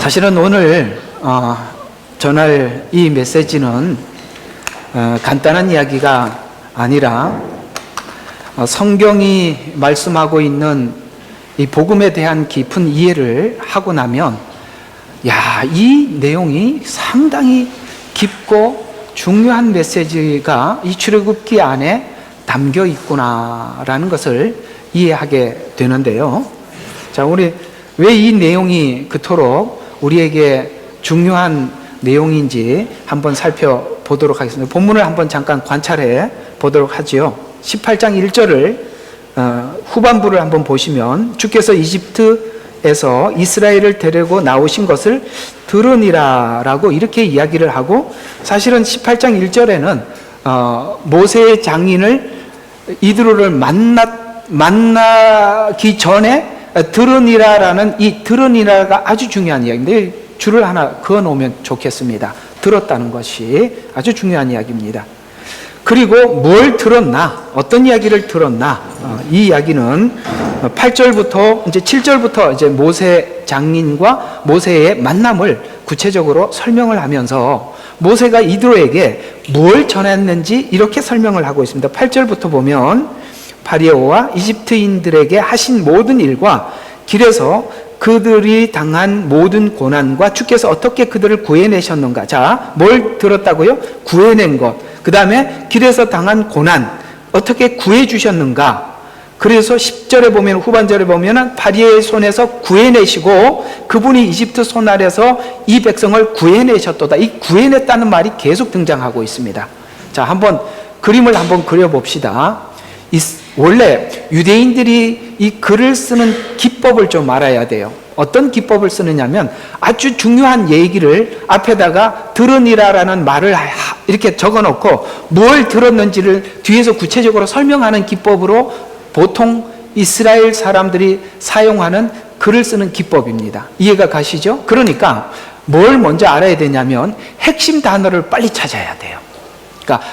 사실은 오늘 전할 이 메시지는 간단한 이야기가 아니라 성경이 말씀하고 있는 이 복음에 대한 깊은 이해를 하고 나면 이 내용이 상당히 깊고 중요한 메시지가 이 출애굽기 안에 담겨 있구나라는 것을 이해하게 되는데요. 자, 우리 왜 이 내용이 그토록 우리에게 중요한 내용인지 한번 살펴보도록 하겠습니다. 본문을 한번 잠깐 관찰해 보도록 하지요. 18장 1절을 후반부를 한번 보시면 주께서 이집트에서 이스라엘을 데리고 나오신 것을 들으니라 라고 이렇게 이야기를 하고, 사실은 18장 1절에는 모세의 장인을 이드로를 만나기 전에 들으니라라는 이 들으니라가 아주 중요한 이야기인데 줄을 하나 그어 놓으면 좋겠습니다. 들었다는 것이 아주 중요한 이야기입니다. 그리고 뭘 들었나? 어떤 이야기를 들었나? 이 이야기는 8절부터 이제 7절부터 이제 모세 장인과 모세의 만남을 구체적으로 설명을 하면서 모세가 이드로에게 뭘 전했는지 이렇게 설명을 하고 있습니다. 8절부터 보면 파리오와 이집트인들에게 하신 모든 일과 길에서 그들이 당한 모든 고난과 주께서 어떻게 그들을 구해내셨는가. 자, 뭘 들었다고요? 구해낸 것. 그 다음에 길에서 당한 고난, 어떻게 구해주셨는가. 그래서 10절에 보면, 후반절에 보면 파리오의 손에서 구해내시고 그분이 이집트 손 아래서 이 백성을 구해내셨도다. 이 구해냈다는 말이 계속 등장하고 있습니다. 자, 한번 그림을 한번 그려봅시다. 원래 유대인들이 이 글을 쓰는 기법을 좀 알아야 돼요. 어떤 기법을 쓰느냐면 아주 중요한 얘기를 앞에다가 들으니라라는 말을 이렇게 적어놓고 뭘 들었는지를 뒤에서 구체적으로 설명하는 기법으로 보통 이스라엘 사람들이 사용하는 글을 쓰는 기법입니다. 이해가 가시죠? 그러니까 뭘 먼저 알아야 되냐면 핵심 단어를 빨리 찾아야 돼요. 그러니까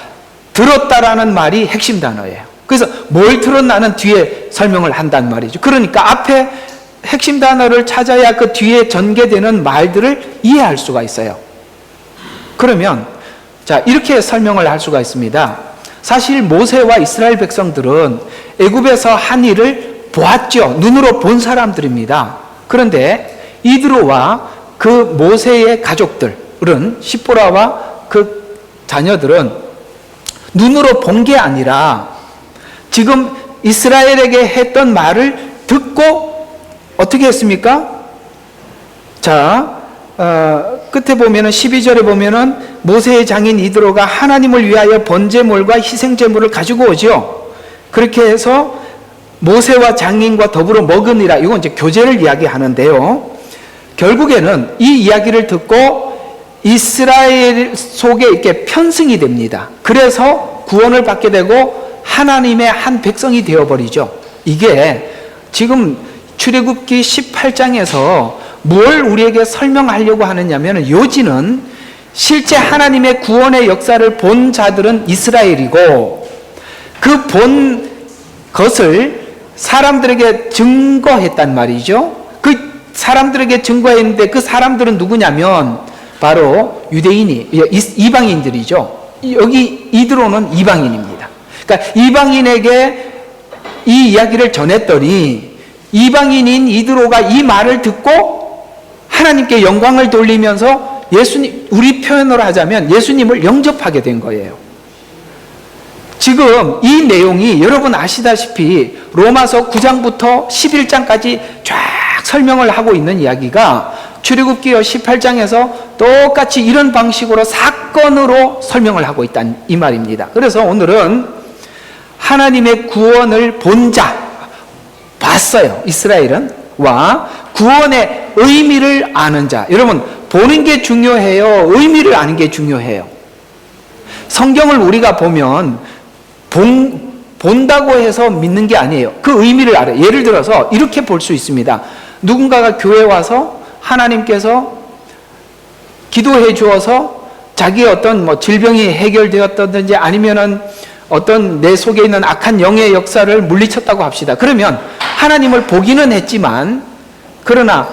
들었다라는 말이 핵심 단어예요. 그래서 뭘 들었나는 뒤에 설명을 한단 말이죠. 그러니까 앞에 핵심 단어를 찾아야 그 뒤에 전개되는 말들을 이해할 수가 있어요. 그러면 자, 이렇게 설명을 할 수가 있습니다. 사실 모세와 이스라엘 백성들은 애굽에서 한 일을 보았죠. 눈으로 본 사람들입니다. 그런데 이드로와 그 모세의 가족들은, 시보라와 그 자녀들은 눈으로 본 게 아니라 지금 이스라엘에게 했던 말을 듣고 어떻게 했습니까? 자, 끝에 보면은 12절에 보면은 모세의 장인 이드로가 하나님을 위하여 번제물과 희생제물을 가지고 오죠. 그렇게 해서 모세와 장인과 더불어 먹으니라. 이건 이제 교제를 이야기하는데요. 결국에는 이 이야기를 듣고 이스라엘 속에 이렇게 편승이 됩니다. 그래서 구원을 받게 되고 하나님의 한 백성이 되어버리죠. 이게 지금 출애굽기 18장에서 뭘 우리에게 설명하려고 하느냐면, 요지는 실제 하나님의 구원의 역사를 본 자들은 이스라엘이고 그 본 것을 사람들에게 증거했단 말이죠. 그 사람들에게 증거했는데 그 사람들은 누구냐면 바로 유대인이, 이방인들이죠. 여기 이드로는 이방인입니다. 그러니까 이방인에게 이 이야기를 전했더니 이방인인 이드로가 이 말을 듣고 하나님께 영광을 돌리면서 예수님, 우리 표현으로 하자면 예수님을 영접하게 된 거예요. 지금 이 내용이 여러분 아시다시피 로마서 9장부터 11장까지 쫙 설명을 하고 있는 이야기가 출애굽기 18장에서 똑같이 이런 방식으로 사건으로 설명을 하고 있다는 이 말입니다. 그래서 오늘은 하나님의 구원을 본 자, 봤어요. 이스라엘은. 와, 구원의 의미를 아는 자. 여러분, 보는 게 중요해요? 의미를 아는 게 중요해요? 성경을 우리가 보면 본다고 해서 믿는 게 아니에요. 그 의미를 알아요. 예를 들어서 이렇게 볼 수 있습니다. 누군가가 교회에 와서 하나님께서 기도해 주어서 자기의 어떤 질병이 해결되었다든지 아니면은 어떤 내 속에 있는 악한 영의 역사를 물리쳤다고 합시다. 그러면 하나님을 보기는 했지만, 그러나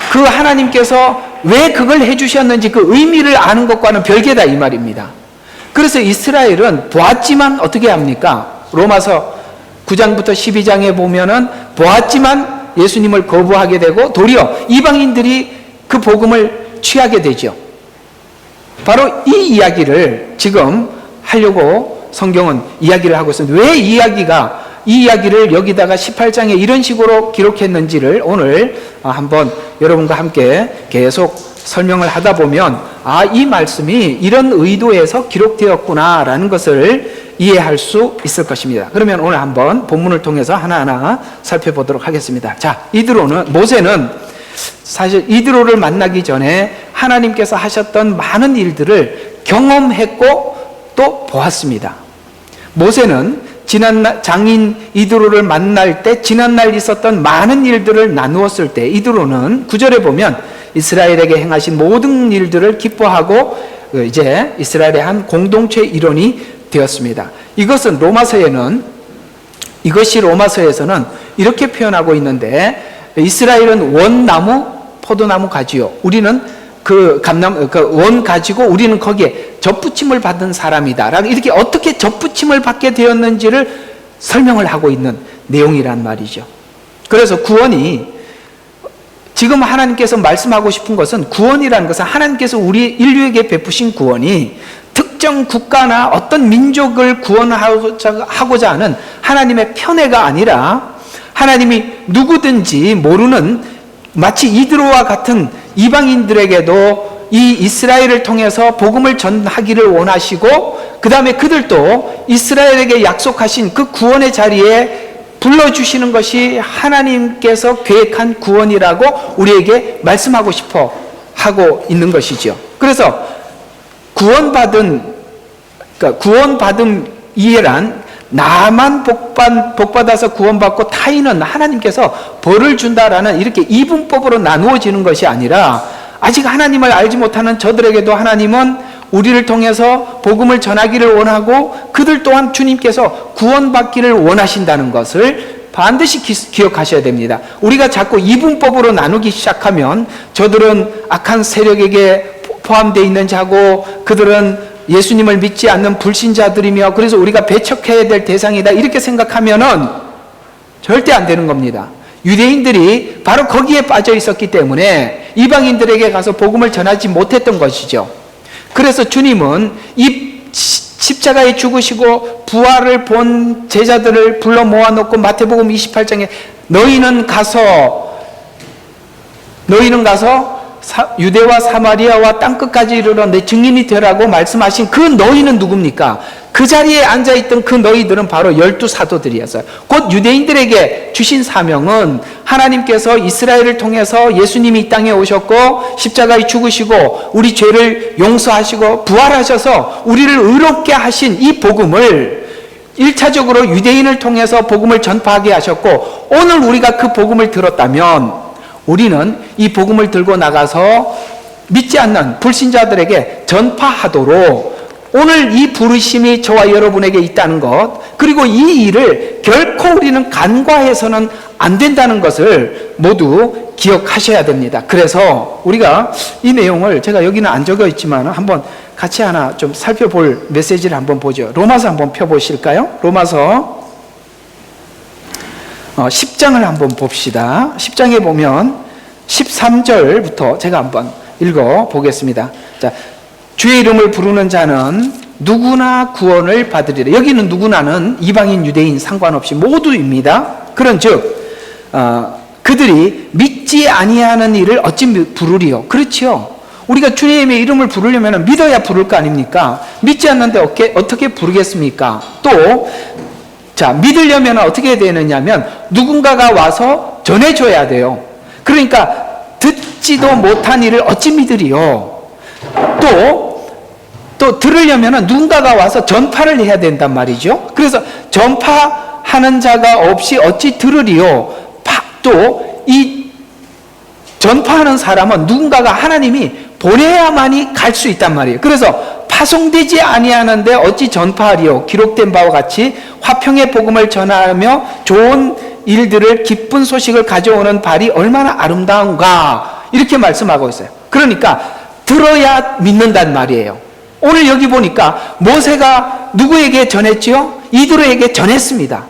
그 하나님께서 왜 그걸 해주셨는지 그 의미를 아는 것과는 별개다 이 말입니다. 그래서 이스라엘은 보았지만 어떻게 합니까? 로마서 9장부터 12장에 보면은 보았지만 예수님을 거부하게 되고 도리어 이방인들이 그 복음을 취하게 되죠. 바로 이 이야기를 지금 하려고 성경은 이야기를 하고 있습니다. 왜 이 이야기를 여기다가 18장에 이런 식으로 기록했는지를 오늘 한번 여러분과 함께 계속 설명을 하다 보면 이 말씀이 이런 의도에서 기록되었구나라는 것을 이해할 수 있을 것입니다. 그러면 오늘 한번 본문을 통해서 하나하나 살펴보도록 하겠습니다. 자, 모세는 사실 이드로를 만나기 전에 하나님께서 하셨던 많은 일들을 경험했고 또 보았습니다. 모세는 지난날 장인 이드로를 만날 때 지난날 있었던 많은 일들을 나누었을 때 이드로는 9절에 보면 이스라엘에게 행하신 모든 일들을 기뻐하고 이제 이스라엘의 한 공동체 일원이 되었습니다. 이것이 로마서에서는 이렇게 표현하고 있는데 이스라엘은 원나무, 포도나무 가지요. 우리는 그 원 가지고 우리는 거기에 접붙임을 받은 사람이다. 이렇게 어떻게 접붙임을 받게 되었는지를 설명을 하고 있는 내용이란 말이죠. 그래서 구원이 지금 하나님께서 말씀하고 싶은 것은 구원이라는 것은 하나님께서 우리 인류에게 베푸신 구원이 특정 국가나 어떤 민족을 구원하고자 하는 하나님의 편애가 아니라 하나님이 누구든지 모르는 마치 이드로와 같은 이방인들에게도 이 이스라엘을 통해서 복음을 전하기를 원하시고 그 다음에 그들도 이스라엘에게 약속하신 그 구원의 자리에 불러주시는 것이 하나님께서 계획한 구원이라고 우리에게 말씀하고 싶어 하고 있는 것이죠. 그래서 구원받은 이해란 나만 복받아서 구원받고 타인은 하나님께서 벌을 준다라는 이렇게 이분법으로 나누어지는 것이 아니라 아직 하나님을 알지 못하는 저들에게도 하나님은 우리를 통해서 복음을 전하기를 원하고 그들 또한 주님께서 구원받기를 원하신다는 것을 반드시 기억하셔야 됩니다. 우리가 자꾸 이분법으로 나누기 시작하면 저들은 악한 세력에게 포함되어 있는 자고 그들은 예수님을 믿지 않는 불신자들이며 그래서 우리가 배척해야 될 대상이다 이렇게 생각하면은 절대 안 되는 겁니다. 유대인들이 바로 거기에 빠져 있었기 때문에 이방인들에게 가서 복음을 전하지 못했던 것이죠. 그래서 주님은 이 십자가에 죽으시고 부활을 본 제자들을 불러 모아놓고 마태복음 28장에 너희는 가서 유대와 사마리아와 땅끝까지 이르러 내 증인이 되라고 말씀하신 그 너희는 누굽니까? 그 자리에 앉아있던 그 너희들은 바로 12 사도들이었어요. 곧 유대인들에게 주신 사명은 하나님께서 이스라엘을 통해서 예수님이 이 땅에 오셨고 십자가에 죽으시고 우리 죄를 용서하시고 부활하셔서 우리를 의롭게 하신 이 복음을 1차적으로 유대인을 통해서 복음을 전파하게 하셨고 오늘 우리가 그 복음을 들었다면 우리는 이 복음을 들고 나가서 믿지 않는 불신자들에게 전파하도록 오늘 이 부르심이 저와 여러분에게 있다는 것 그리고 이 일을 결코 우리는 간과해서는 안 된다는 것을 모두 기억하셔야 됩니다. 그래서 우리가 이 내용을 제가 여기는 안 적어 있지만 한번 같이 하나 좀 살펴볼 메시지를 한번 보죠. 로마서 한번 펴보실까요? 로마서 10장을 한번 봅시다. 10장에 보면 13절부터 제가 한번 읽어보겠습니다. 자, 주의 이름을 부르는 자는 누구나 구원을 받으리라. 여기는 누구나는 이방인, 유대인 상관없이 모두입니다. 그런즉 그들이 믿지 아니하는 이를 어찌 부르리요? 그렇지요. 우리가 주님의 이름을 부르려면 믿어야 부를 거 아닙니까? 믿지 않는데 어떻게 부르겠습니까? 또 믿으려면 어떻게 되느냐면 누군가가 와서 전해줘야 돼요. 그러니까 듣지도 못한 이를 어찌 믿으리요? 또 들으려면 누군가가 와서 전파를 해야 된단 말이죠. 그래서 전파하는 자가 없이 어찌 들으리요? 또 이 전파하는 사람은 누군가가 하나님이 보내야만이 갈 수 있단 말이에요. 그래서 파송되지 아니하는데 어찌 전파하리요? 기록된 바와 같이 화평의 복음을 전하며 좋은 일들을 기쁜 소식을 가져오는 발이 얼마나 아름다운가. 이렇게 말씀하고 있어요. 그러니까 들어야 믿는단 말이에요. 오늘 여기 보니까 모세가 누구에게 전했지요? 이드로에게 전했습니다.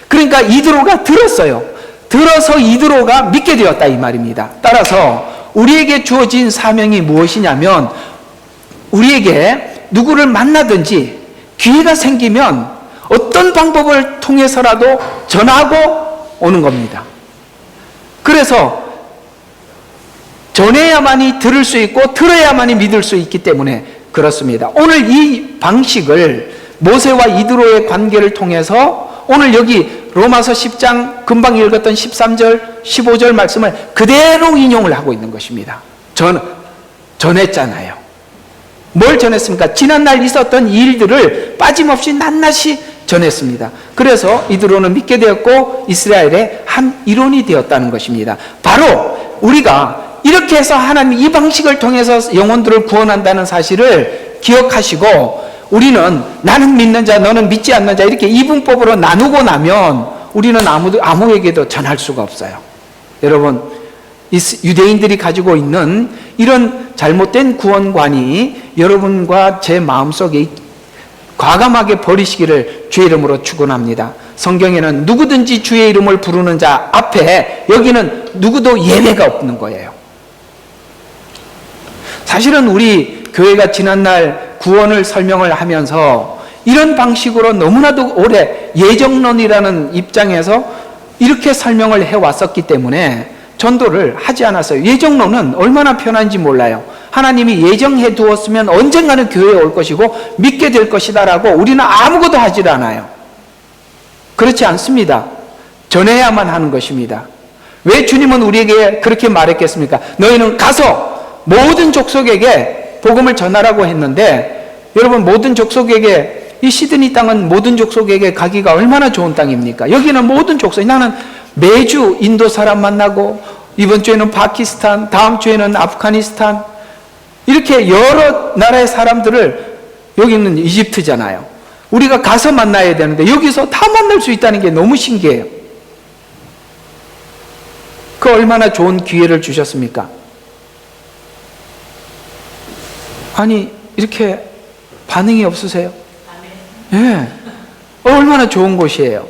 그러니까 이드로가 들었어요. 들어서 이드로가 믿게 되었다 이 말입니다. 따라서 우리에게 주어진 사명이 무엇이냐면, 우리에게 누구를 만나든지 기회가 생기면 어떤 방법을 통해서라도 전하고 오는 겁니다. 그래서 전해야만이 들을 수 있고 들어야만이 믿을 수 있기 때문에 그렇습니다. 오늘 이 방식을 모세와 이드로의 관계를 통해서 오늘 여기 로마서 10장 금방 읽었던 13절 15절 말씀을 그대로 인용을 하고 있는 것입니다. 전했잖아요. 뭘 전했습니까? 지난날 있었던 일들을 빠짐없이 낱낱이 전했습니다. 그래서 이드로는 믿게 되었고 이스라엘의 한 일원이 되었다는 것입니다. 바로 우리가 이렇게 해서 하나님 이 방식을 통해서 영혼들을 구원한다는 사실을 기억하시고, 우리는 나는 믿는 자 너는 믿지 않는 자 이렇게 이분법으로 나누고 나면 우리는 아무에게도 전할 수가 없어요. 여러분, 유대인들이 가지고 있는 이런 잘못된 구원관이 여러분과 제 마음속에 과감하게 버리시기를 주의 이름으로 축원합니다. 성경에는 누구든지 주의 이름을 부르는 자 앞에 여기는 누구도 예외가 없는 거예요. 사실은 우리 교회가 지난날 구원을 설명을 하면서 이런 방식으로 너무나도 오래 예정론이라는 입장에서 이렇게 설명을 해왔었기 때문에 전도를 하지 않았어요. 예정론은 얼마나 편한지 몰라요. 하나님이 예정해 두었으면 언젠가는 교회에 올 것이고 믿게 될 것이다라고 우리는 아무것도 하질 않아요. 그렇지 않습니다. 전해야만 하는 것입니다. 왜 주님은 우리에게 그렇게 말했겠습니까? 너희는 가서 모든 족속에게 복음을 전하라고 했는데, 여러분, 모든 족속에게, 이 시드니 땅은 모든 족속에게 가기가 얼마나 좋은 땅입니까? 여기는 모든 족속, 나는 매주 인도 사람 만나고 이번 주에는 파키스탄, 다음 주에는 아프가니스탄, 이렇게 여러 나라의 사람들을, 여기는 이집트잖아요. 우리가 가서 만나야 되는데 여기서 다 만날 수 있다는 게 너무 신기해요. 그 얼마나 좋은 기회를 주셨습니까? 아니, 이렇게 반응이 없으세요? 예. 네. 얼마나 좋은 곳이에요.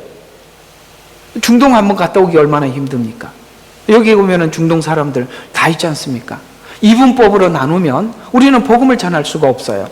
중동 한번 갔다 오기 얼마나 힘듭니까? 여기 오면은 중동 사람들 다 있지 않습니까? 이분법으로 나누면 우리는 복음을 전할 수가 없어요.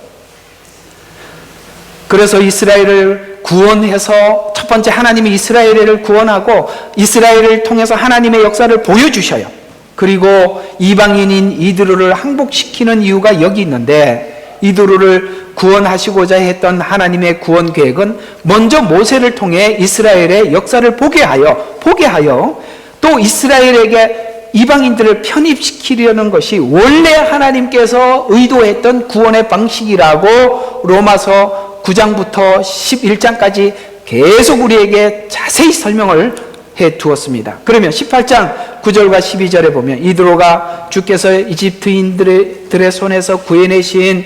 그래서 이스라엘을 구원해서 첫 번째 하나님이 이스라엘을 구원하고 이스라엘을 통해서 하나님의 역사를 보여주셔요. 그리고 이방인인 이드로를 항복시키는 이유가 여기 있는데, 이드로를 구원하시고자 했던 하나님의 구원 계획은 먼저 모세를 통해 이스라엘의 역사를 보게 하여 또 이스라엘에게 이방인들을 편입시키려는 것이 원래 하나님께서 의도했던 구원의 방식이라고 로마서 9장부터 11장까지 계속 우리에게 자세히 설명을 해 두었습니다. 그러면 18장 9절과 12절에 보면 이드로가 주께서 이집트인들의 손에서 구해내신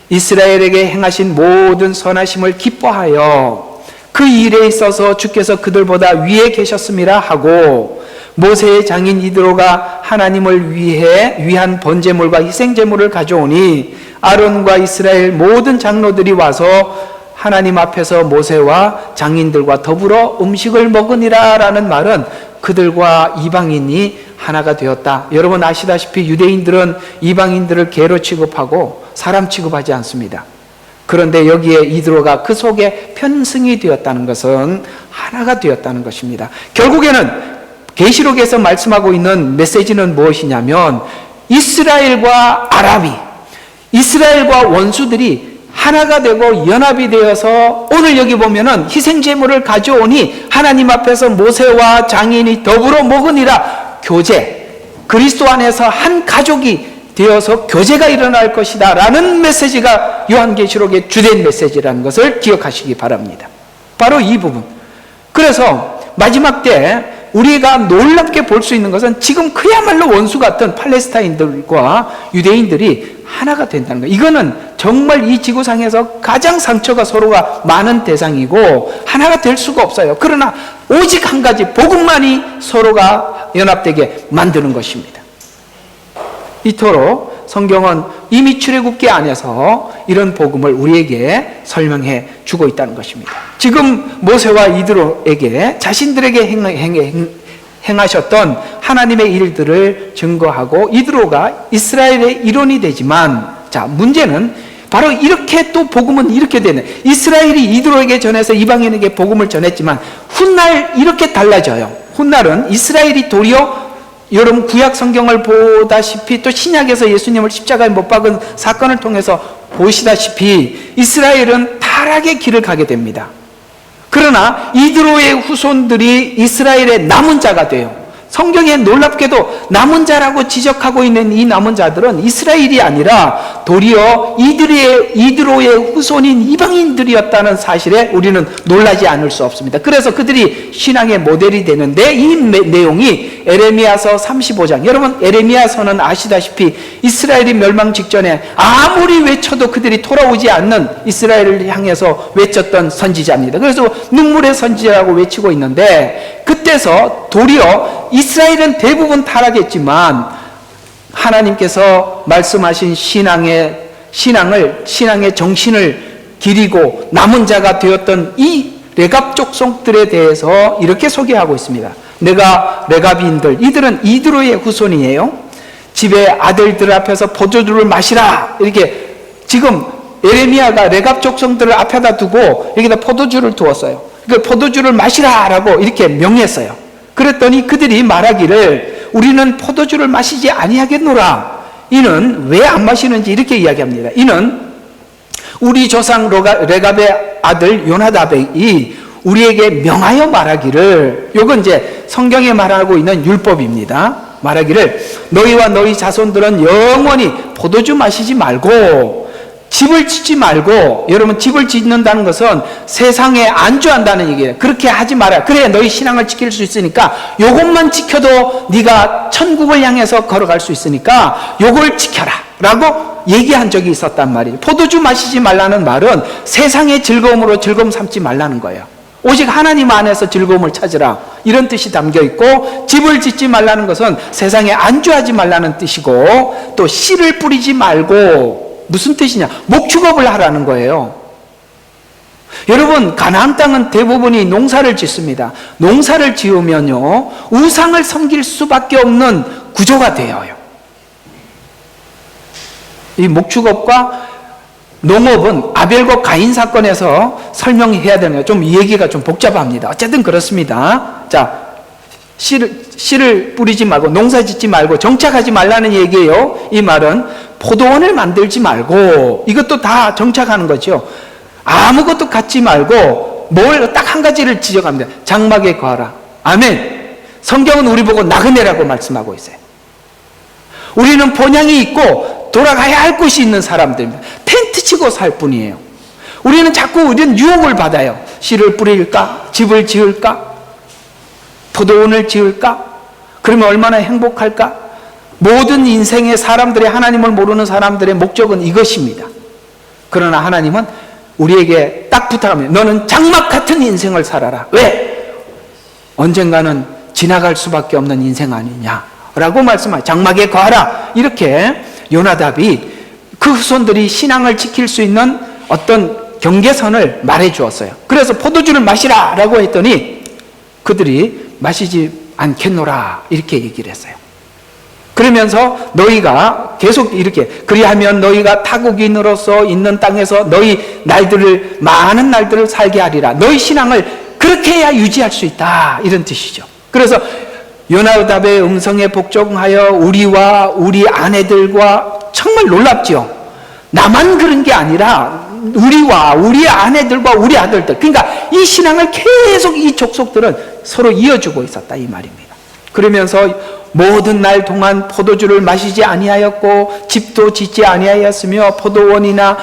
이스라엘에게 행하신 모든 선하심을 기뻐하여 그 일에 있어서 주께서 그들보다 위에 계셨음이라 하고, 모세의 장인 이드로가 하나님을 위한 번제물과 희생제물을 가져오니 아론과 이스라엘 모든 장로들이 와서 하나님 앞에서 모세와 장인들과 더불어 음식을 먹으니라 라는 말은 그들과 이방인이 하나가 되었다. 여러분 아시다시피 유대인들은 이방인들을 개로 취급하고 사람 취급하지 않습니다. 그런데 여기에 이드로가 그 속에 편승이 되었다는 것은 하나가 되었다는 것입니다. 결국에는 계시록에서 말씀하고 있는 메시지는 무엇이냐면, 이스라엘과 아람이, 이스라엘과 원수들이 하나가 되고 연합이 되어서 오늘 여기 보면은 희생제물을 가져오니 하나님 앞에서 모세와 장인이 더불어 먹으니라, 교제, 그리스도 안에서 한 가족이 되어서 교제가 일어날 것이다 라는 메시지가 요한계시록의 주된 메시지라는 것을 기억하시기 바랍니다. 바로 이 부분. 그래서 마지막 때 우리가 놀랍게 볼 수 있는 것은 지금 그야말로 원수 같은 팔레스타인들과 유대인들이 하나가 된다는 거예요. 이거는 정말 이 지구상에서 가장 상처가 서로가 많은 대상이고 하나가 될 수가 없어요. 그러나 오직 한 가지 복음만이 서로가 연합되게 만드는 것입니다. 이토록 성경은 이미 출애굽기 안에서 이런 복음을 우리에게 설명해 주고 있다는 것입니다. 지금 모세와 이드로에게 자신들에게 행하셨던 하나님의 일들을 증거하고 이드로가 이스라엘의 일원이 되지만, 자, 문제는 바로 이렇게 또 복음은 이렇게 되네. 이스라엘이 이드로에게 전해서 이방인에게 복음을 전했지만 훗날 이렇게 달라져요. 훗날은 이스라엘이 도리어, 여러분 구약 성경을 보다시피 또 신약에서 예수님을 십자가에 못 박은 사건을 통해서 보시다시피 이스라엘은 타락의 길을 가게 됩니다. 그러나 이드로의 후손들이 이스라엘의 남은 자가 돼요. 성경에 놀랍게도 남은 자라고 지적하고 있는 이 남은 자들은 이스라엘이 아니라 도리어 이드로의 후손인 이방인들이었다는 사실에 우리는 놀라지 않을 수 없습니다. 그래서 그들이 신앙의 모델이 되는데, 이 내용이 에레미야서 35장, 여러분 에레미야서는 아시다시피 이스라엘이 멸망 직전에 아무리 외쳐도 그들이 돌아오지 않는 이스라엘을 향해서 외쳤던 선지자입니다. 그래서 눈물의 선지자라고 외치고 있는데, 그때서 도리어 이스라엘은 대부분 타락했지만 하나님께서 말씀하신 신앙의 정신을 기리고 남은 자가 되었던 이 레갑 족속들에 대해서 이렇게 소개하고 있습니다. 내가 레갑인들, 이들은 이드로의 후손이에요. 집에 아들들 앞에서 포도주를 마시라, 이렇게 지금 에레미야가 레갑 족속들을 앞에다 두고 여기다 포도주를 두었어요. 그 포도주를 마시라라고 이렇게 명했어요. 그랬더니 그들이 말하기를 우리는 포도주를 마시지 아니하겠노라. 이는 왜 안 마시는지 이렇게 이야기합니다. 이는 우리 조상 레갑의 아들 요나답이 우리에게 명하여 말하기를, 요건 이제 성경에 말하고 있는 율법입니다. 말하기를 너희와 너희 자손들은 영원히 포도주 마시지 말고 집을 짓지 말고, 여러분 집을 짓는다는 것은 세상에 안주한다는 얘기예요. 그렇게 하지 마라. 그래야 너희 신앙을 지킬 수 있으니까, 요것만 지켜도 네가 천국을 향해서 걸어갈 수 있으니까 요걸 지켜라 라고 얘기한 적이 있었단 말이에요. 포도주 마시지 말라는 말은 세상의 즐거움으로 즐거움 삼지 말라는 거예요. 오직 하나님 안에서 즐거움을 찾으라, 이런 뜻이 담겨 있고, 집을 짓지 말라는 것은 세상에 안주하지 말라는 뜻이고, 또 씨를 뿌리지 말고, 무슨 뜻이냐? 목축업을 하라는 거예요. 여러분, 가나안 땅은 대부분이 농사를 짓습니다. 농사를 지으면요, 우상을 섬길 수밖에 없는 구조가 되어요. 이 목축업과 농업은 아벨과 가인 사건에서 설명해야 되는 거예요. 좀 이 얘기가 좀 복잡합니다. 어쨌든 그렇습니다. 자, 씨를 뿌리지 말고, 농사 짓지 말고, 정착하지 말라는 얘기예요. 이 말은 포도원을 만들지 말고, 이것도 다 정착하는 거죠. 아무것도 갖지 말고, 뭘 딱 한 가지를 지적합니다. 장막에 거하라. 아멘. 성경은 우리 보고 나그네라고 말씀하고 있어요. 우리는 본향이 있고 돌아가야 할 곳이 있는 사람들입니다. 텐트 치고 살 뿐이에요. 우리는 유혹을 받아요. 씨를 뿌릴까? 집을 지을까? 포도원을 지을까? 그러면 얼마나 행복할까? 모든 인생의 사람들의, 하나님을 모르는 사람들의 목적은 이것입니다. 그러나 하나님은 우리에게 딱 부탁합니다. 너는 장막 같은 인생을 살아라. 왜? 언젠가는 지나갈 수밖에 없는 인생 아니냐라고 말씀하죠. 장막에 거하라. 이렇게 요나답이 그 후손들이 신앙을 지킬 수 있는 어떤 경계선을 말해 주었어요. 그래서 포도주를 마시라 라고 했더니 그들이 마시지 않겠노라, 이렇게 얘기를 했어요. 그러면서 너희가 계속 이렇게, 그리하면 너희가 타국인으로서 있는 땅에서 너희 많은 날들을 살게 하리라. 너희 신앙을 그렇게 해야 유지할 수 있다, 이런 뜻이죠. 그래서 요나답의 음성에 복종하여 우리와 우리 아내들과, 정말 놀랍죠. 나만 그런 게 아니라 우리와 우리 아내들과 우리 아들들, 그러니까 이 신앙을 계속 이 족속들은 서로 이어주고 있었다, 이 말입니다. 그러면서 모든 날 동안 포도주를 마시지 아니하였고 집도 짓지 아니하였으며 포도원이나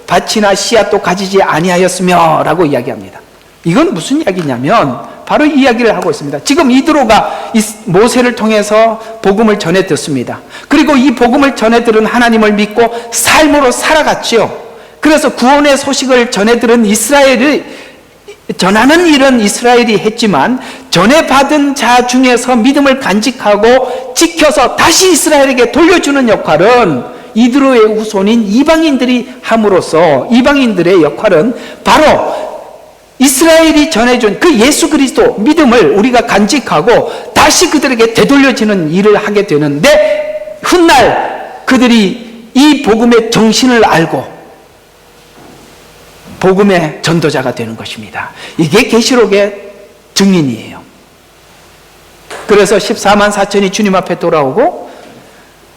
밭이나 씨앗도 가지지 아니하였으며 라고 이야기합니다. 이건 무슨 이야기냐면 바로 이 이야기를 하고 있습니다. 지금 이드로가 모세를 통해서 복음을 전해 듣습니다. 그리고 이 복음을 전해 들은 하나님을 믿고 삶으로 살아갔죠. 그래서 구원의 소식을 전해 들은 전하는 일은 이스라엘이 했지만 전에 받은 자 중에서 믿음을 간직하고 지켜서 다시 이스라엘에게 돌려주는 역할은 이드로의 후손인 이방인들이 함으로써 이방인들의 역할은 바로 이스라엘이 전해준 그 예수 그리스도 믿음을 우리가 간직하고 다시 그들에게 되돌려지는 일을 하게 되는데, 훗날 그들이 이 복음의 정신을 알고 복음의 전도자가 되는 것입니다. 이게 계시록의 증인이에요. 그래서 14만 4천이 주님 앞에 돌아오고,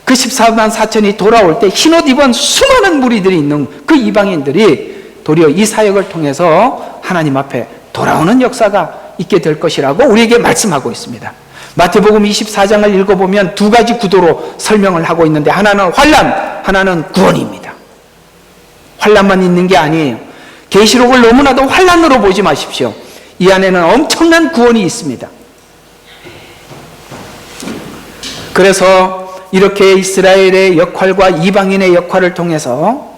그 14만 4천이 돌아올 때 흰옷 입은 수많은 무리들이 있는 그 이방인들이 도리어 이 사역을 통해서 하나님 앞에 돌아오는 역사가 있게 될 것이라고 우리에게 말씀하고 있습니다. 마태복음 24장을 읽어보면 두 가지 구도로 설명을 하고 있는데, 하나는 환난, 하나는 구원입니다. 환난만 있는 게 아니에요. 계시록을 너무나도 환난으로 보지 마십시오. 이 안에는 엄청난 구원이 있습니다. 그래서 이렇게 이스라엘의 역할과 이방인의 역할을 통해서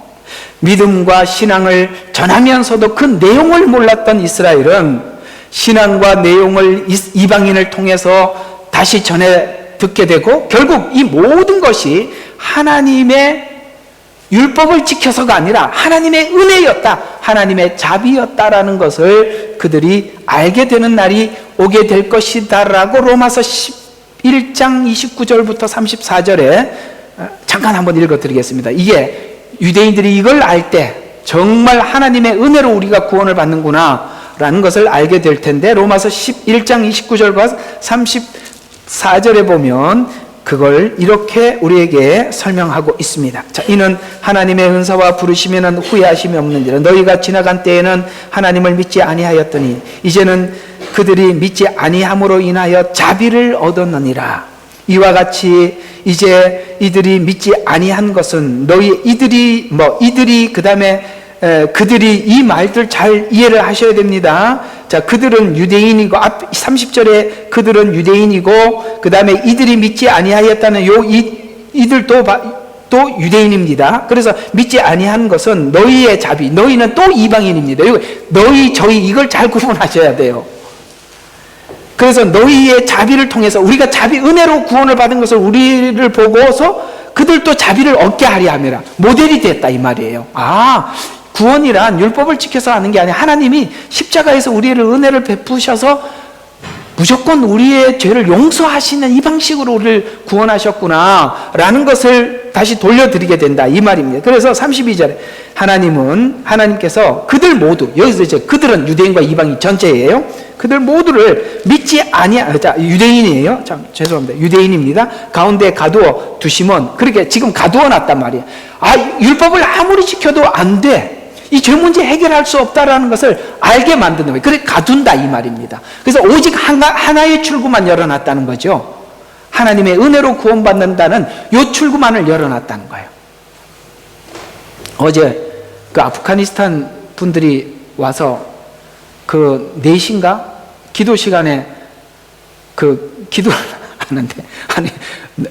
믿음과 신앙을 전하면서도 그 내용을 몰랐던 이스라엘은 신앙과 내용을 이방인을 통해서 다시 전해 듣게 되고, 결국 이 모든 것이 하나님의 율법을 지켜서가 아니라 하나님의 은혜였다, 하나님의 자비였다라는 것을 그들이 알게 되는 날이 오게 될 것이다 라고 로마서 11장 29절부터 34절에 잠깐 한번 읽어드리겠습니다. 이게 유대인들이 이걸 알 때 정말 하나님의 은혜로 우리가 구원을 받는구나 라는 것을 알게 될 텐데, 로마서 11장 29절과 34절에 보면 그걸 이렇게 우리에게 설명하고 있습니다. 자, 이는 하나님의 은사와 부르시면은 후회하심이 없는지라. 너희가 지나간 때에는 하나님을 믿지 아니하였더니 이제는 그들이 믿지 아니함으로 인하여 자비를 얻었느니라. 이와 같이 이제 이들이 믿지 아니한 것은 이들이 그다음에 그들이 이 말들 잘 이해를 하셔야 됩니다. 자, 그들은 유대인이고, 앞 30절에 그들은 유대인이고, 그 다음에 이들이 믿지 아니하였다는 이들도 또 유대인입니다. 그래서 믿지 아니한 것은 너희의 자비, 너희는 또 이방인입니다. 저희 이걸 잘 구분하셔야 돼요. 그래서 너희의 자비를 통해서 우리가 은혜로 구원을 받은 것을 우리를 보고서 그들도 자비를 얻게 하려 함이라. 모델이 됐다 이 말이에요. 구원이란 율법을 지켜서 하는 게 아니라 하나님이 십자가에서 우리를 은혜를 베푸셔서 무조건 우리의 죄를 용서하시는 이 방식으로 우리를 구원하셨구나 라는 것을 다시 돌려드리게 된다 이 말입니다. 그래서 32절에 하나님께서 그들 모두, 여기서 이제 그들은 유대인과 이방인 전체예요. 그들 모두를 믿지 유대인이에요. 죄송합니다. 유대인입니다. 가운데 가두어 두시면, 그렇게 지금 가두어 놨단 말이에요. 율법을 아무리 지켜도 안 돼. 이 죄 문제 해결할 수 없다라는 것을 알게 만드는 거예요. 그래 가둔다 이 말입니다. 그래서 오직 하나의 출구만 열어놨다는 거죠. 하나님의 은혜로 구원받는다는 요 출구만을 열어놨다는 거예요. 어제 그 아프가니스탄 분들이 와서 그 4시인가 기도 시간에 그 기도를 하는데,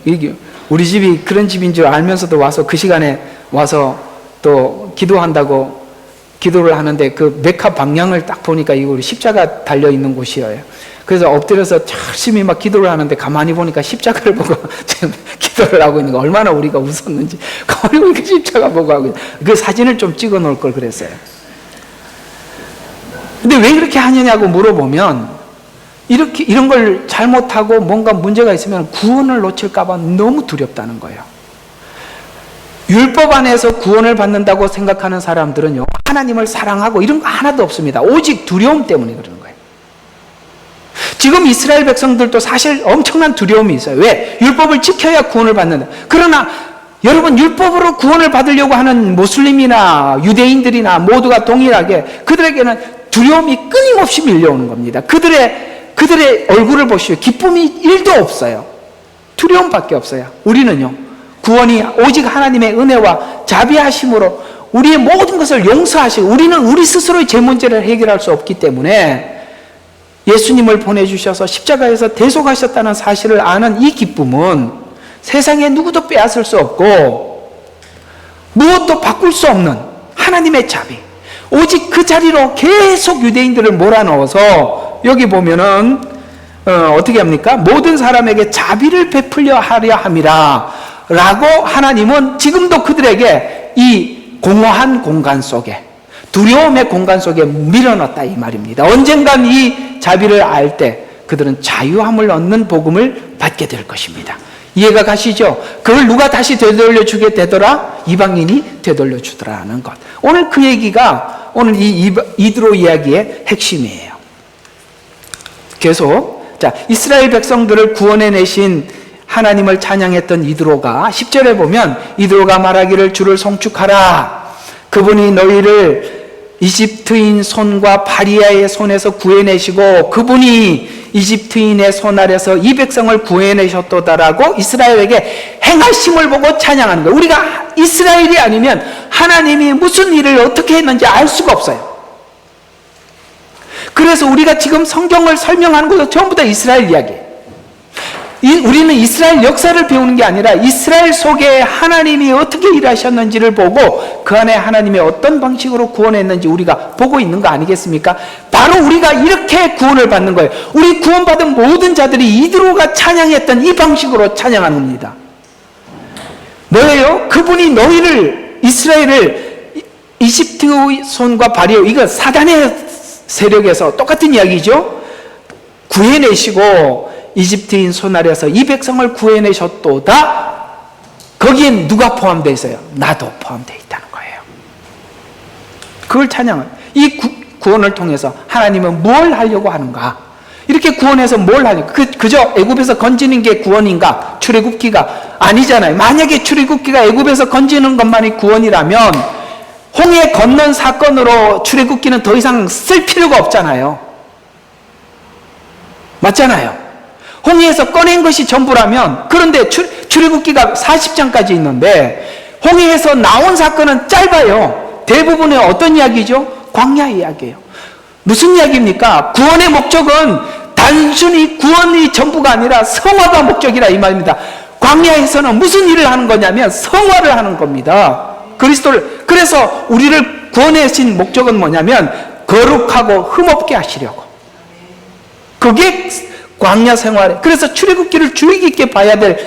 이게 우리 집이 그런 집인 줄 알면서도 와서 그 시간에 와서 또 기도한다고 기도를 하는데, 그 메카 방향을 딱 보니까 이거 십자가 달려 있는 곳이에요. 그래서 엎드려서 열심히 막 기도를 하는데 가만히 보니까 십자가를 보고 지금 기도를 하고 있는 거, 얼마나 우리가 웃었는지. 가만히 보니까 십자가 보고 하고 있는, 그 사진을 좀 찍어 놓을 걸 그랬어요. 근데 왜 그렇게 하느냐고 물어보면, 이런 걸 잘못하고 뭔가 문제가 있으면 구원을 놓칠까봐 너무 두렵다는 거예요. 율법 안에서 구원을 받는다고 생각하는 사람들은요, 하나님을 사랑하고 이런 거 하나도 없습니다. 오직 두려움 때문에 그러는 거예요. 지금 이스라엘 백성들도 사실 엄청난 두려움이 있어요. 왜? 율법을 지켜야 구원을 받는다. 그러나 여러분, 율법으로 구원을 받으려고 하는 무슬림이나 유대인들이나 모두가 동일하게 그들에게는 두려움이 끊임없이 밀려오는 겁니다. 그들의 얼굴을 보시오. 기쁨이 1도 없어요. 두려움밖에 없어요. 우리는요, 구원이 오직 하나님의 은혜와 자비하심으로 우리의 모든 것을 용서하시고, 우리는 우리 스스로의 죄 문제를 해결할 수 없기 때문에 예수님을 보내주셔서 십자가에서 대속하셨다는 사실을 아는 이 기쁨은 세상에 누구도 빼앗을 수 없고 무엇도 바꿀 수 없는 하나님의 자비, 오직 그 자리로 계속 유대인들을 몰아넣어서 여기 보면은 어떻게 합니까? 모든 사람에게 자비를 베풀려 하려 함이라 라고 하나님은 지금도 그들에게 이 공허한 공간 속에, 두려움의 공간 속에 밀어넣었다 이 말입니다. 언젠간 이 자비를 알 때 그들은 자유함을 얻는 복음을 받게 될 것입니다. 이해가 가시죠? 그걸 누가 다시 되돌려 주게 되더라? 이방인이 되돌려 주더라는 것. 오늘 그 얘기가 오늘 이 이드로 이야기의 핵심이에요. 계속 자, 이스라엘 백성들을 구원해 내신 하나님을 찬양했던 이드로가 10절에 보면 이드로가 말하기를 주를 송축하라. 그분이 너희를 이집트인 손과 바리아의 손에서 구해내시고 그분이 이집트인의 손 아래서 이 백성을 구해내셨도다라고 이스라엘에게 행하심을 보고 찬양하는 거예요. 우리가 이스라엘이 아니면 하나님이 무슨 일을 어떻게 했는지 알 수가 없어요. 그래서 우리가 지금 성경을 설명하는 것도 전부 다 이스라엘 이야기예요. 우리는 이스라엘 역사를 배우는 게 아니라 이스라엘 속에 하나님이 어떻게 일하셨는지를 보고 그 안에 하나님이 어떤 방식으로 구원했는지 우리가 보고 있는 거 아니겠습니까? 바로 우리가 이렇게 구원을 받는 거예요. 우리 구원받은 모든 자들이 이드로가 찬양했던 이 방식으로 찬양하는 겁니다. 뭐예요? 그분이 너희를, 이스라엘을 이집트의 손과 바리오, 이거 사단의 세력에서 똑같은 이야기죠. 구해내시고 이집트인 손 아래에서 이 백성을 구해내셨도다. 거기엔 누가 포함되어 있어요? 나도 포함되어 있다는 거예요. 그걸 찬양을, 이 구원을 통해서 하나님은 뭘 하려고 하는가? 이렇게 구원해서 뭘 하려고? 그저 애굽에서 건지는 게 구원인가? 출애굽기가 아니잖아요. 만약에 출애굽기가 애굽에서 건지는 것만이 구원이라면 홍해 건넌 사건으로 출애굽기는 더 이상 쓸 필요가 없잖아요. 맞잖아요. 홍해에서 꺼낸 것이 전부라면, 그런데 출애굽기가 40장까지 있는데 홍해에서 나온 사건은 짧아요. 대부분의 어떤 이야기죠? 광야 이야기예요. 무슨 이야기입니까? 구원의 목적은 단순히 구원이 전부가 아니라 성화가 목적이라 이 말입니다. 광야에서는 무슨 일을 하는 거냐면 성화를 하는 겁니다. 그리스도를, 그래서 우리를 구원하신 목적은 뭐냐면 거룩하고 흠없게 하시려고. 그게 광야 생활에, 그래서 출애굽기를 주의 깊게 봐야 될,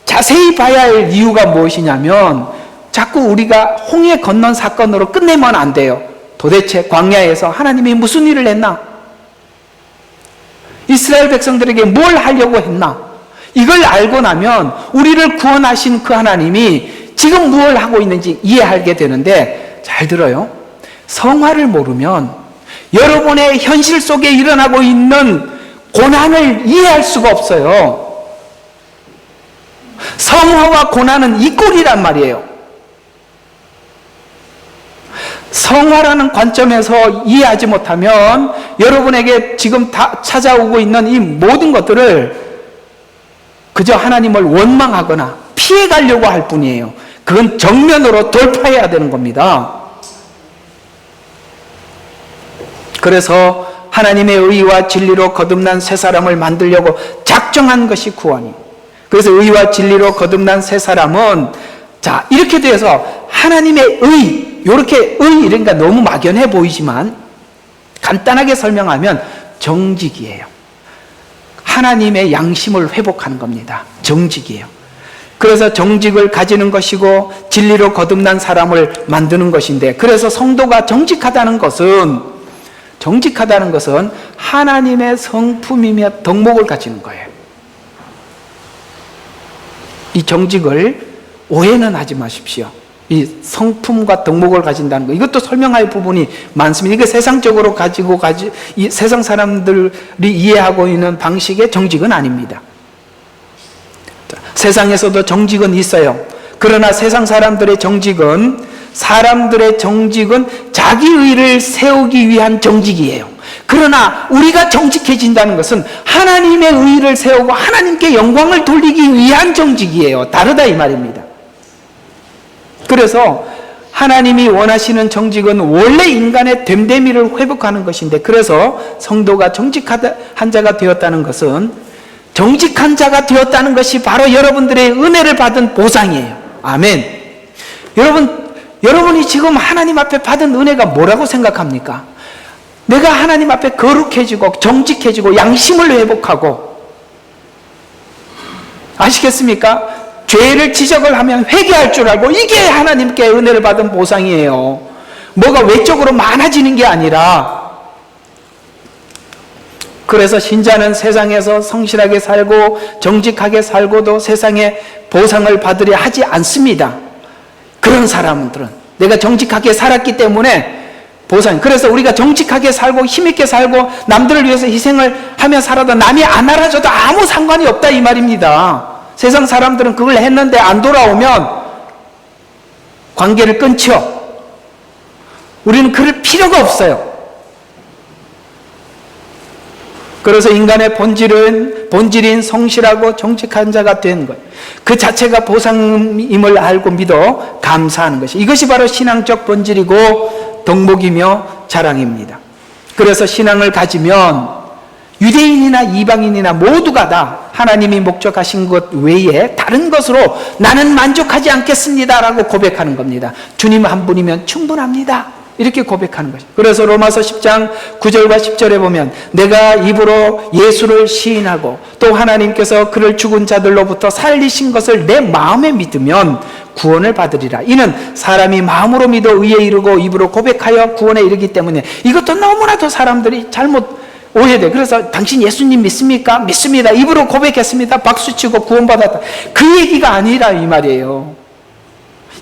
자세히 봐야 할 이유가 무엇이냐면 자꾸 우리가 홍해 건넌 사건으로 끝내면 안 돼요. 도대체 광야에서 하나님이 무슨 일을 했나? 이스라엘 백성들에게 뭘 하려고 했나? 이걸 알고 나면 우리를 구원하신 그 하나님이 지금 무엇을 하고 있는지 이해하게 되는데, 잘 들어요. 성화를 모르면 여러분의 현실 속에 일어나고 있는 고난을 이해할 수가 없어요. 성화와 고난은 이꼴이란 말이에요. 성화라는 관점에서 이해하지 못하면 여러분에게 지금 다 찾아오고 있는 이 모든 것들을 그저 하나님을 원망하거나 피해가려고 할 뿐이에요. 그건 정면으로 돌파해야 되는 겁니다. 그래서 하나님의 의와 진리로 거듭난 새 사람을 만들려고 작정한 것이 구원이에요. 그래서 의와 진리로 거듭난 새 사람은, 자, 이렇게 돼서 하나님의 의, 이렇게 의, 이러니까 너무 막연해 보이지만 간단하게 설명하면 정직이에요. 하나님의 양심을 회복하는 겁니다. 정직이에요. 그래서 정직을 가지는 것이고 진리로 거듭난 사람을 만드는 것인데, 그래서 성도가 정직하다는 것은 하나님의 성품이며 덕목을 가지는 거예요. 이 정직을 오해는 하지 마십시오. 이 성품과 덕목을 가진다는 거, 이것도 설명할 부분이 많습니다. 이게 세상적으로 이 세상 사람들이 이해하고 있는 방식의 정직은 아닙니다. 세상에서도 정직은 있어요. 그러나 세상 사람들의 정직은 자기 의를 세우기 위한 정직이에요. 그러나 우리가 정직해진다는 것은 하나님의 의를 세우고 하나님께 영광을 돌리기 위한 정직이에요. 다르다 이 말입니다. 그래서 하나님이 원하시는 정직은 원래 인간의 됨됨이를 회복하는 것인데, 그래서 성도가 정직한 자가 되었다는 것은, 정직한 자가 되었다는 것이 바로 여러분들의 은혜를 받은 보상이에요. 아멘. 여러분이 지금 하나님 앞에 받은 은혜가 뭐라고 생각합니까? 내가 하나님 앞에 거룩해지고 정직해지고 양심을 회복하고, 아시겠습니까? 죄를 지적을 하면 회개할 줄 알고, 이게 하나님께 은혜를 받은 보상이에요. 뭐가 외적으로 많아지는 게 아니라. 그래서 신자는 세상에서 성실하게 살고 정직하게 살고도 세상에 보상을 받으려 하지 않습니다. 그런 사람들은 내가 정직하게 살았기 때문에 보상. 그래서 우리가 정직하게 살고 힘있게 살고 남들을 위해서 희생을 하며 살아도 남이 안 알아줘도 아무 상관이 없다 이 말입니다. 세상 사람들은 그걸 했는데 안 돌아오면 관계를 끊죠. 우리는 그럴 필요가 없어요. 그래서 인간의 본질인 성실하고 정직한 자가 된 것, 그 자체가 보상임을 알고 믿어 감사하는 것이, 이것이 바로 신앙적 본질이고 덕목이며 자랑입니다. 그래서 신앙을 가지면 유대인이나 이방인이나 모두가 다 하나님이 목적하신 것 외에 다른 것으로 나는 만족하지 않겠습니다라고 고백하는 겁니다. 주님 한 분이면 충분합니다, 이렇게 고백하는 것이죠. 그래서 로마서 10장 9절과 10절에 보면 내가 입으로 예수를 시인하고 또 하나님께서 그를 죽은 자들로부터 살리신 것을 내 마음에 믿으면 구원을 받으리라. 이는 사람이 마음으로 믿어 의에 이르고 입으로 고백하여 구원에 이르기 때문에. 이것도 너무나도 사람들이 잘못 오해돼. 그래서 당신 예수님 믿습니까? 믿습니다. 입으로 고백했습니다. 박수치고 구원받았다. 그 얘기가 아니라 이 말이에요.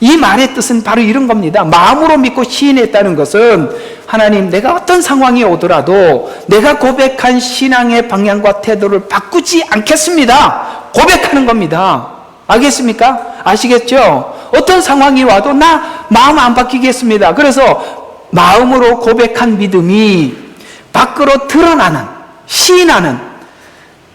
이 말의 뜻은 바로 이런 겁니다. 마음으로 믿고 시인했다는 것은 하나님, 내가 어떤 상황이 오더라도 내가 고백한 신앙의 방향과 태도를 바꾸지 않겠습니다, 고백하는 겁니다. 알겠습니까? 아시겠죠? 어떤 상황이 와도 나 마음 안 바뀌겠습니다. 그래서 마음으로 고백한 믿음이 밖으로 드러나는, 시인하는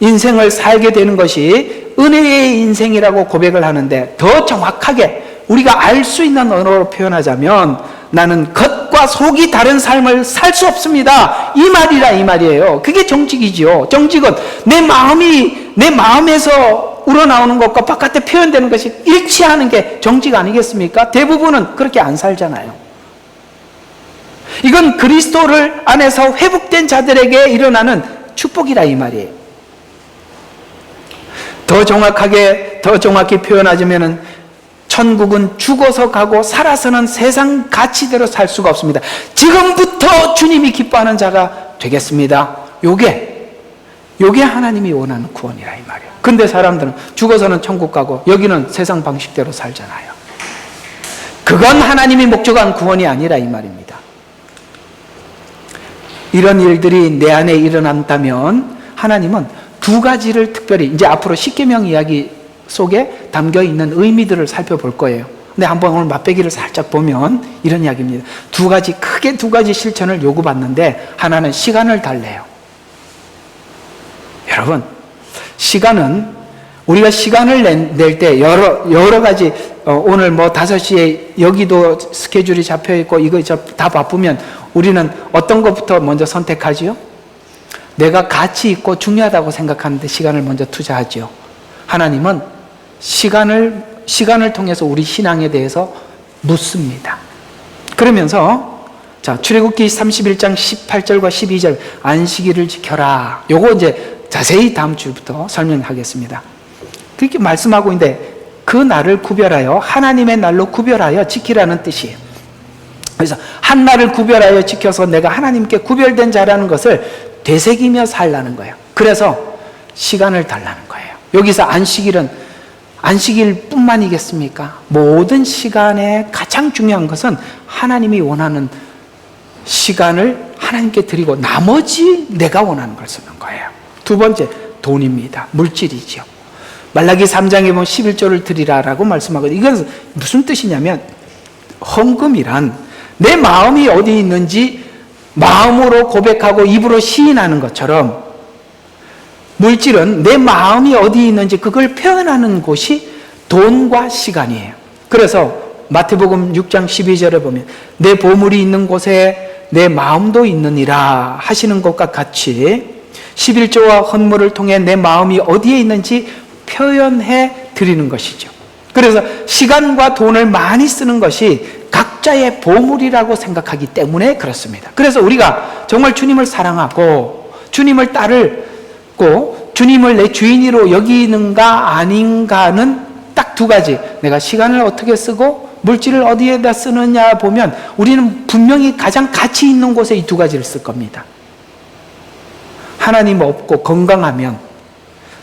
인생을 살게 되는 것이 은혜의 인생이라고 고백을 하는데, 더 정확하게 우리가 알 수 있는 언어로 표현하자면 나는 겉과 속이 다른 삶을 살 수 없습니다, 이 말이라 이 말이에요. 그게 정직이죠. 정직은 내 마음에서 우러나오는 것과 바깥에 표현되는 것이 일치하는 게 정직 아니겠습니까? 대부분은 그렇게 안 살잖아요. 이건 그리스도를 안에서 회복된 자들에게 일어나는 축복이라 이 말이에요. 더 정확히 표현하자면은 천국은 죽어서 가고 살아서는 세상 가치대로 살 수가 없습니다. 지금부터 주님이 기뻐하는 자가 되겠습니다. 요게 하나님이 원하는 구원이라 이 말이에요. 근데 사람들은 죽어서는 천국 가고 여기는 세상 방식대로 살잖아요. 그건 하나님이 목적한 구원이 아니라 이 말입니다. 이런 일들이 내 안에 일어난다면 하나님은 두 가지를 특별히, 이제 앞으로 십계명 이야기 속에 담겨 있는 의미들을 살펴볼 거예요. 근데 한번 오늘 맛배기를 살짝 보면 이런 이야기입니다. 크게 두 가지 실천을 요구받는데, 하나는 시간을 달래요. 여러분, 시간은 우리가 시간을 낼 때 여러 가지, 오늘 5시에 여기도 스케줄이 잡혀 있고 이거 다 바쁘면 우리는 어떤 것부터 먼저 선택하지요? 내가 가치 있고 중요하다고 생각하는데 시간을 먼저 투자하지요. 하나님은 시간을 통해서 우리 신앙에 대해서 묻습니다. 그러면서 출애굽기 31장 18절과 12절 안식일을 지켜라. 요거 이제 자세히 다음 주부터 설명하겠습니다. 그렇게 말씀하고 있는데, 그 날을 구별하여 하나님의 날로 구별하여 지키라는 뜻이에요. 그래서 한 날을 구별하여 지켜서 내가 하나님께 구별된 자라는 것을 되새기며 살라는 거예요. 그래서 시간을 달라는 거예요. 여기서 안식일 뿐만이겠습니까? 모든 시간에 가장 중요한 것은 하나님이 원하는 시간을 하나님께 드리고 나머지 내가 원하는 걸 쓰는 거예요. 두 번째, 돈입니다. 물질이죠. 말라기 3장에 보면 11조를 드리라라고 말씀하거든요. 이건 무슨 뜻이냐면, 헌금이란 내 마음이 어디 있는지 마음으로 고백하고 입으로 시인하는 것처럼, 물질은 내 마음이 어디 있는지 그걸 표현하는 곳이 돈과 시간이에요. 그래서 마태복음 6장 12절에 보면 내 보물이 있는 곳에 내 마음도 있느니라 하시는 것과 같이 11조와 헌물을 통해 내 마음이 어디에 있는지 표현해 드리는 것이죠. 그래서 시간과 돈을 많이 쓰는 것이 각자의 보물이라고 생각하기 때문에 그렇습니다. 그래서 우리가 정말 주님을 사랑하고 주님을 따르고 주님을 내 주인으로 여기는가 아닌가는 딱 두 가지. 내가 시간을 어떻게 쓰고 물질을 어디에다 쓰느냐 보면 우리는 분명히 가장 가치 있는 곳에 이 두 가지를 쓸 겁니다. 하나님 없고 건강하면,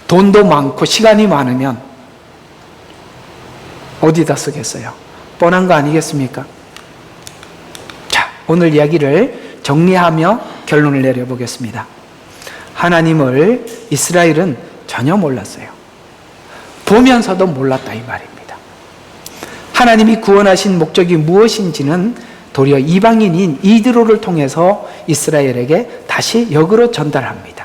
돈도 많고 시간이 많으면 어디다 쓰겠어요? 뻔한 거 아니겠습니까? 자, 오늘 이야기를 정리하며 결론을 내려보겠습니다. 하나님을 이스라엘은 전혀 몰랐어요. 보면서도 몰랐다 이 말입니다. 하나님이 구원하신 목적이 무엇인지는 도리어 이방인인 이드로를 통해서 이스라엘에게 다시 역으로 전달합니다.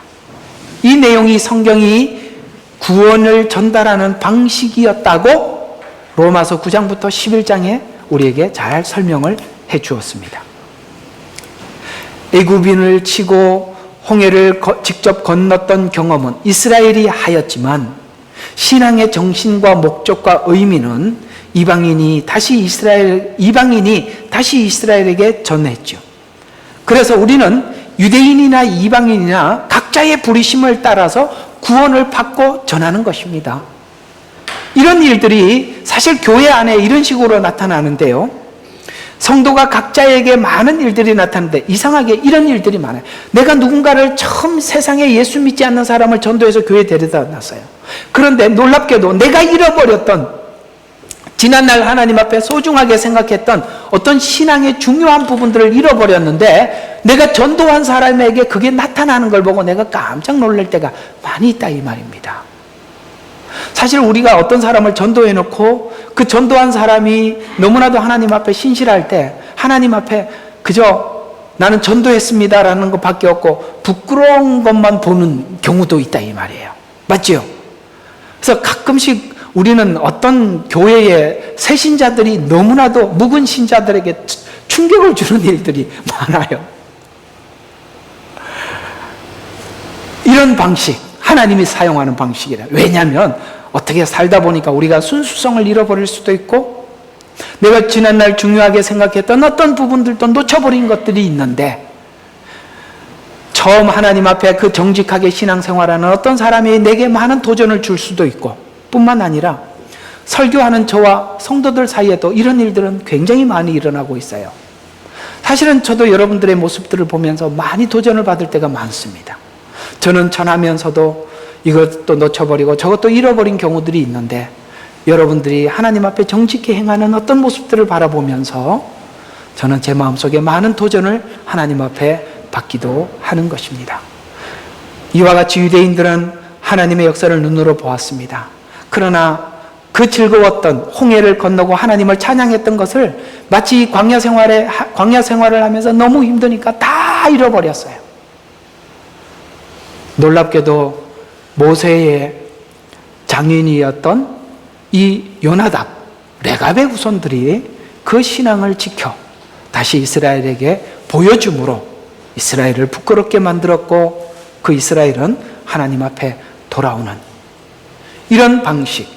이 내용이 성경이 구원을 전달하는 방식이었다고 로마서 9장부터 11장에 우리에게 잘 설명을 해 주었습니다. 애굽인을 치고 홍해를 직접 건넜던 경험은 이스라엘이 하였지만 신앙의 정신과 목적과 의미는 이방인이 다시 이스라엘에게 전했죠. 그래서 우리는 유대인이나 이방인이나 각자의 부르심을 따라서 구원을 받고 전하는 것입니다. 이런 일들이 사실 교회 안에 이런 식으로 나타나는데요. 성도가 각자에게 많은 일들이 나타나는데 이상하게 이런 일들이 많아요. 내가 누군가를 처음 세상에 예수 믿지 않는 사람을 전도해서 교회에 데려다 놨어요. 그런데 놀랍게도 내가 잃어버렸던, 지난날 하나님 앞에 소중하게 생각했던 어떤 신앙의 중요한 부분들을 잃어버렸는데 내가 전도한 사람에게 그게 나타나는 걸 보고 내가 깜짝 놀랄 때가 많이 있다 이 말입니다. 사실 우리가 어떤 사람을 전도해놓고 그 전도한 사람이 너무나도 하나님 앞에 신실할 때 하나님 앞에 그저 나는 전도했습니다라는 것밖에 없고 부끄러운 것만 보는 경우도 있다 이 말이에요. 맞죠? 그래서 가끔씩 우리는 어떤 교회의 새 신자들이 너무나도 묵은 신자들에게 충격을 주는 일들이 많아요. 이런 방식, 하나님이 사용하는 방식이라. 왜냐하면 어떻게 살다 보니까 우리가 순수성을 잃어버릴 수도 있고 내가 지난날 중요하게 생각했던 어떤 부분들도 놓쳐버린 것들이 있는데 처음 하나님 앞에 그 정직하게 신앙생활하는 어떤 사람이 내게 많은 도전을 줄 수도 있고 뿐만 아니라 설교하는 저와 성도들 사이에도 이런 일들은 굉장히 많이 일어나고 있어요. 사실은 저도 여러분들의 모습들을 보면서 많이 도전을 받을 때가 많습니다. 저는 전하면서도 이것도 놓쳐버리고 저것도 잃어버린 경우들이 있는데 여러분들이 하나님 앞에 정직히 행하는 어떤 모습들을 바라보면서 저는 제 마음속에 많은 도전을 하나님 앞에 받기도 하는 것입니다. 이와 같이 유대인들은 하나님의 역사를 눈으로 보았습니다. 그러나 그 즐거웠던 홍해를 건너고 하나님을 찬양했던 것을 마치 광야 생활을 하면서 너무 힘드니까 다 잃어버렸어요. 놀랍게도 모세의 장인이었던 이 요나답, 레갑의 후손들이 그 신앙을 지켜 다시 이스라엘에게 보여줌으로 이스라엘을 부끄럽게 만들었고 그 이스라엘은 하나님 앞에 돌아오는 이런 방식,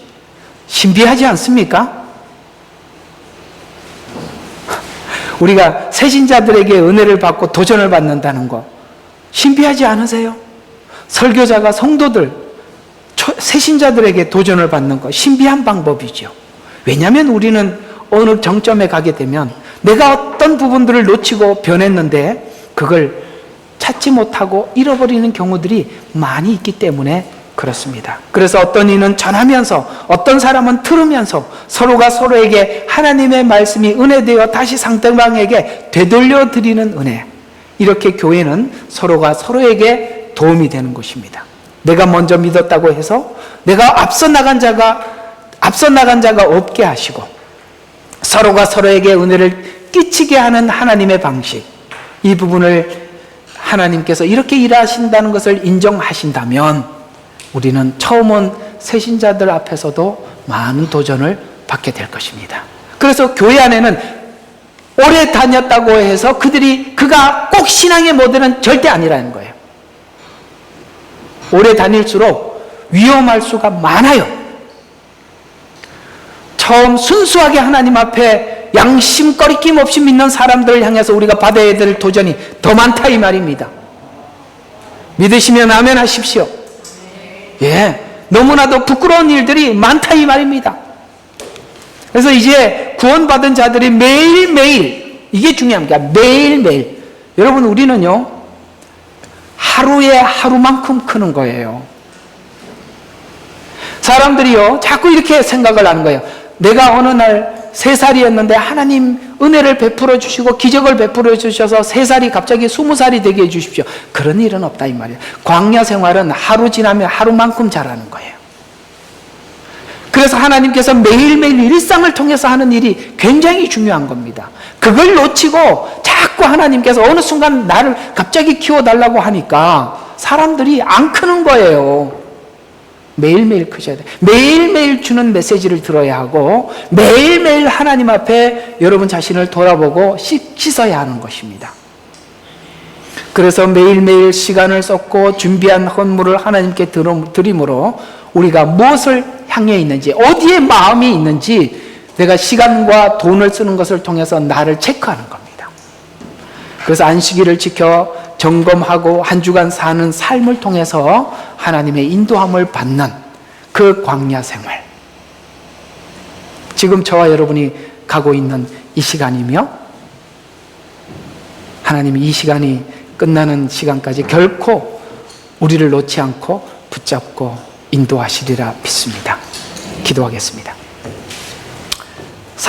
신비하지 않습니까? 우리가 새신자들에게 은혜를 받고 도전을 받는다는 거 신비하지 않으세요? 설교자가 성도들, 새신자들에게 도전을 받는 거 신비한 방법이죠. 왜냐하면 우리는 어느 정점에 가게 되면 내가 어떤 부분들을 놓치고 변했는데 그걸 찾지 못하고 잃어버리는 경우들이 많이 있기 때문에 그렇습니다. 그래서 어떤 이는 전하면서 어떤 사람은 들으면서 서로가 서로에게 하나님의 말씀이 은혜되어 다시 상대방에게 되돌려 드리는 은혜, 이렇게 교회는 서로가 서로에게 도움이 되는 것입니다. 내가 먼저 믿었다고 해서 내가 앞서 나간 자가 없게 하시고 서로가 서로에게 은혜를 끼치게 하는 하나님의 방식, 이 부분을 하나님께서 이렇게 일하신다는 것을 인정하신다면 우리는 처음 온 새신자들 앞에서도 많은 도전을 받게 될 것입니다. 그래서 교회 안에는 오래 다녔다고 해서 그가 꼭 신앙의 모델은 절대 아니라는 거예요. 오래 다닐수록 위험할 수가 많아요. 처음 순수하게 하나님 앞에 양심 꺼리낌 없이 믿는 사람들을 향해서 우리가 받아야 될 도전이 더 많다 이 말입니다. 믿으시면 아멘 하십시오. 예, 너무나도 부끄러운 일들이 많다 이 말입니다. 그래서 이제 구원받은 자들이 매일매일, 이게 중요합니다. 매일매일. 여러분, 우리는요 하루에 하루만큼 크는 거예요. 사람들이요 자꾸 이렇게 생각을 하는 거예요. 내가 어느 날 3살이었는데 하나님 은혜를 베풀어 주시고 기적을 베풀어 주셔서 3살이 갑자기 20살이 되게 해주십시오. 그런 일은 없다 이 말이에요. 광야 생활은 하루 지나면 하루만큼 자라는 거예요. 그래서 하나님께서 매일매일 일상을 통해서 하는 일이 굉장히 중요한 겁니다. 그걸 놓치고 자꾸 하나님께서 어느 순간 나를 갑자기 키워달라고 하니까 사람들이 안 크는 거예요. 매일매일 크셔야 돼요. 매일매일 주는 메시지를 들어야 하고 매일매일 하나님 앞에 여러분 자신을 돌아보고 씻어야 하는 것입니다. 그래서 매일매일 시간을 쏟고 준비한 헌물을 하나님께 드림으로 우리가 무엇을 향해 있는지, 어디에 마음이 있는지 내가 시간과 돈을 쓰는 것을 통해서 나를 체크하는 겁니다. 그래서 안식일을 지켜 점검하고 한 주간 사는 삶을 통해서 하나님의 인도함을 받는 그 광야 생활, 지금 저와 여러분이 가고 있는 이 시간이며 하나님이 이 시간이 끝나는 시간까지 결코 우리를 놓지 않고 붙잡고 인도하시리라 믿습니다. 기도하겠습니다.